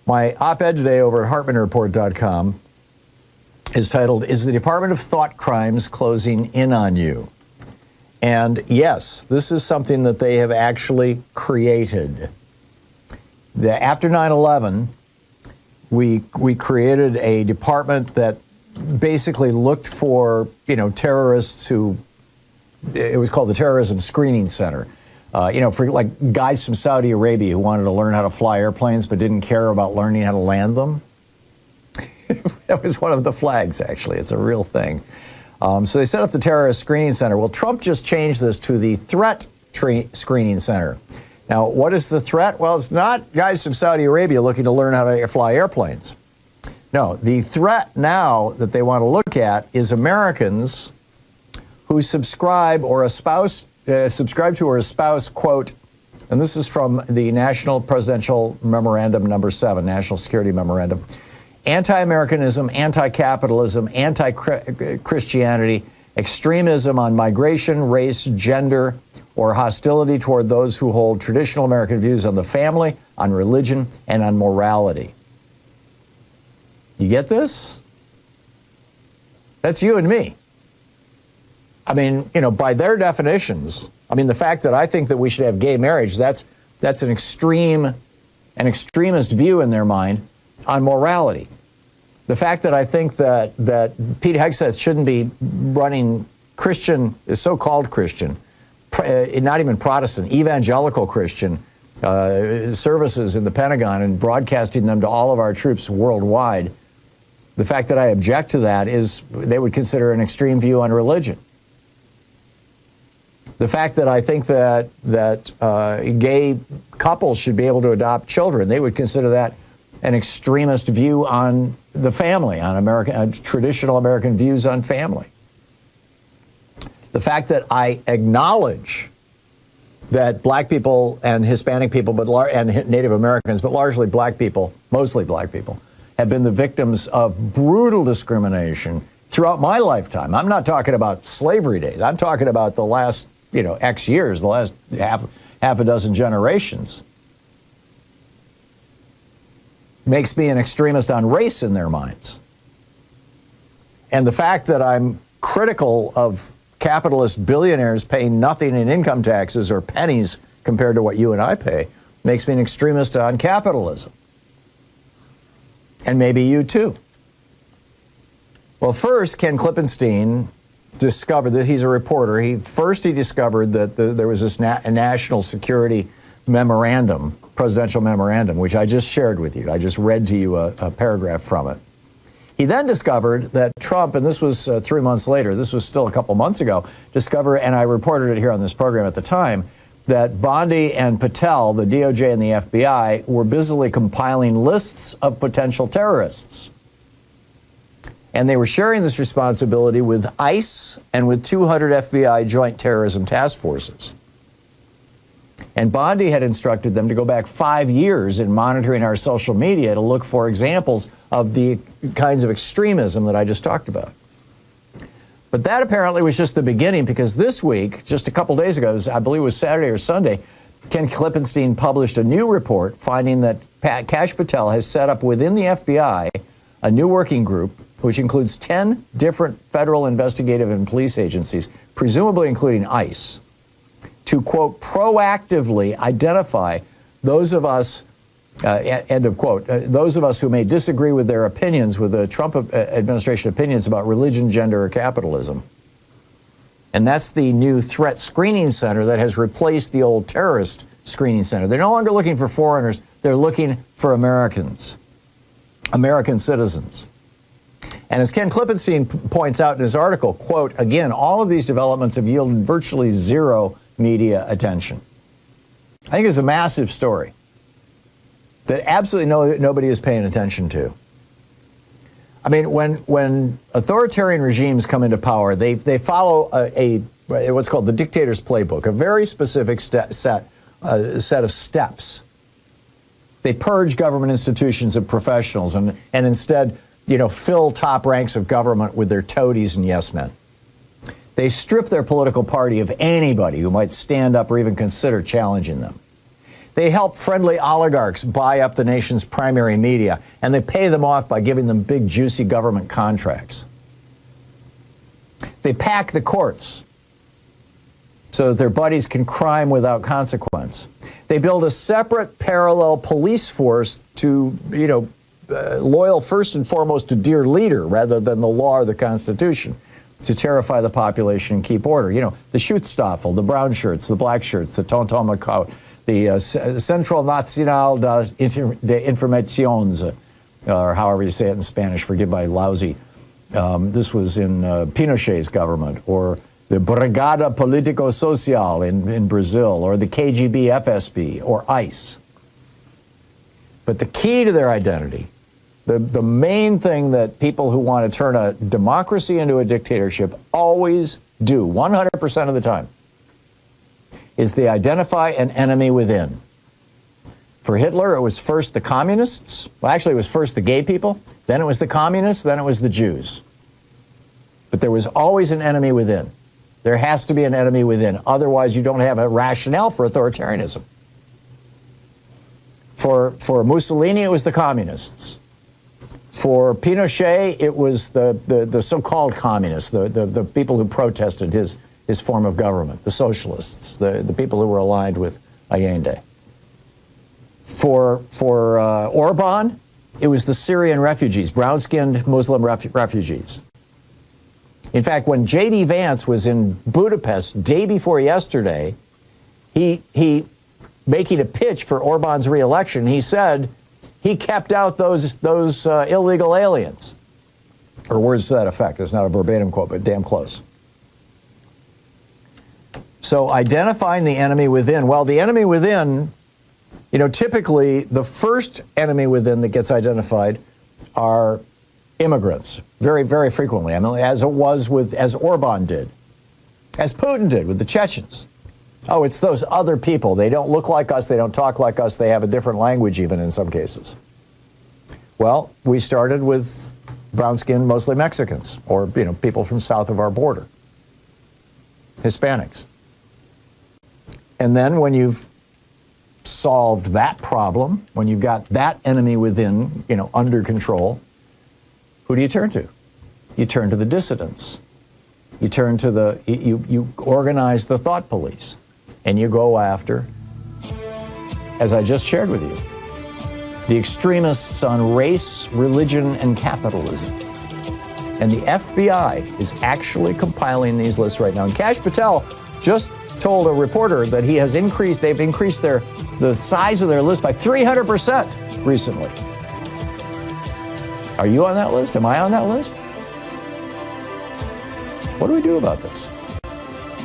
My op-ed today over at HartmannReport.com is titled, "Is the Department of Thought Crimes Closing In on You?" And yes, this is something that they have actually created. After 9/11, we created a department that basically looked for, terrorists who, it was called the Terrorism Screening Center. For like guys from Saudi Arabia who wanted to learn how to fly airplanes but didn't care about learning how to land them. That was one of the flags, actually. It's a real thing. So they set up the Terrorist Screening Center. Well, Trump just changed this to the Threat Screening Center. Now, what is the threat? Well, it's not guys from Saudi Arabia looking to learn how to fly airplanes. No, the threat now that they want to look at is Americans who subscribe to or espouse, quote, and this is from the National Presidential Memorandum number 7, National Security Memorandum, anti-Americanism, anti-capitalism, anti-Christianity, extremism on migration, race, gender, or hostility toward those who hold traditional American views on the family, on religion, and on morality. You get this? That's you and me. I mean, by their definitions, the fact that I think that we should have gay marriage, that's an extremist view in their mind on morality. The fact that I think that Pete Hegseth shouldn't be running Christian, so-called Christian, not even Protestant, evangelical Christian services in the Pentagon and broadcasting them to all of our troops worldwide, the fact that I object to that is they would consider an extreme view on religion. The fact that I think that gay couples should be able to adopt children, they would consider that an extremist view on the family, on traditional American views on family. The fact that I acknowledge that black people and Hispanic people, and Native Americans, but largely black people, mostly black people, have been the victims of brutal discrimination throughout my lifetime. I'm not talking about slavery days. I'm talking about the last, X years, the last half a dozen generations. Makes me an extremist on race in their minds. And the fact that I'm critical of capitalist billionaires paying nothing in income taxes or pennies compared to what you and I pay makes me an extremist on capitalism. And maybe you too. Well, first, Ken Klippenstein discovered that he's a reporter. He discovered that there was this national security memorandum, presidential memorandum, which I just shared with you. I just read to you a paragraph from it. He then discovered that Trump, and this was 3 months later, this was still a couple months ago, discovered, and I reported it here on this program at the time, that Bondi and Patel, the DOJ and the FBI, were busily compiling lists of potential terrorists. And they were sharing this responsibility with ICE and with 200 FBI joint terrorism task forces. And Bondi had instructed them to go back 5 years in monitoring our social media to look for examples of the kinds of extremism that I just talked about. But that apparently was just the beginning, because this week, just a couple days ago, I believe it was Saturday or Sunday, Ken Klippenstein published a new report finding that Kash Patel has set up within the FBI a new working group which includes 10 different federal investigative and police agencies, presumably including ICE, to, quote, proactively identify those of us, end of quote, those of us who may disagree with their opinions, with the Trump administration opinions about religion, gender, or capitalism. And that's the new Threat Screening Center that has replaced the old Terrorist Screening Center. They're no longer looking for foreigners. They're looking for Americans, American citizens. And as Ken Klippenstein points out in his article, quote, again, all of these developments have yielded virtually zero media attention. I think it's a massive story that absolutely nobody is paying attention to. I mean, when authoritarian regimes come into power, they follow what's called the dictator's playbook, a very specific set of steps. They purge government institutions of professionals and instead, fill top ranks of government with their toadies and yes men. They strip their political party of anybody who might stand up or even consider challenging them. They help friendly oligarchs buy up the nation's primary media, and they pay them off by giving them big, juicy government contracts. They pack the courts so that their buddies can crime without consequence. They build a separate parallel police force to, loyal first and foremost to dear leader rather than the law or the Constitution, to terrify the population and keep order. The Schutzstaffel, the brown shirts, the black shirts, the Tonton Macau, the Centro Nacional de Informaciones, or however you say it in Spanish, forgive my lousy. This was in Pinochet's government, or the Brigada Político Social in Brazil, or the KGB FSB, or ICE. But the key to their identity, the main thing that people who want to turn a democracy into a dictatorship always do, 100% of the time, is they identify an enemy within. For Hitler, it was first the communists. Well, actually, it was first the gay people, then it was the communists, then it was the Jews. But there was always an enemy within. There has to be an enemy within. Otherwise, you don't have a rationale for authoritarianism. For Mussolini, it was the communists. For Pinochet, it was the so-called communists, the people who protested his form of government, the socialists, the people who were aligned with Allende. For Orban, it was the Syrian refugees, brown-skinned Muslim refugees. In fact, when J.D. Vance was in Budapest day before yesterday, he making a pitch for Orban's re-election, he said he kept out those illegal aliens, or words to that effect. That's not a verbatim quote, but damn close. So identifying the enemy within. Well, the enemy within, typically the first enemy within that gets identified are immigrants, very, very frequently. I mean, as Orban did, as Putin did with the Chechens. Oh, it's those other people. They don't look like us. They don't talk like us. They have a different language even in some cases. Well, we started with brown-skinned, mostly Mexicans, or, people from south of our border, Hispanics. And then when you've solved that problem, when you've got that enemy within, under control, who do you turn to? You turn to the dissidents. You turn to you organize the thought police, and you go after, as I just shared with you, the extremists on race, religion, and capitalism. And the FBI is actually compiling these lists right now. And Kash Patel just told a reporter that they've increased the size of their list by 300% recently. Are you on that list? Am I on that list? What do we do about this?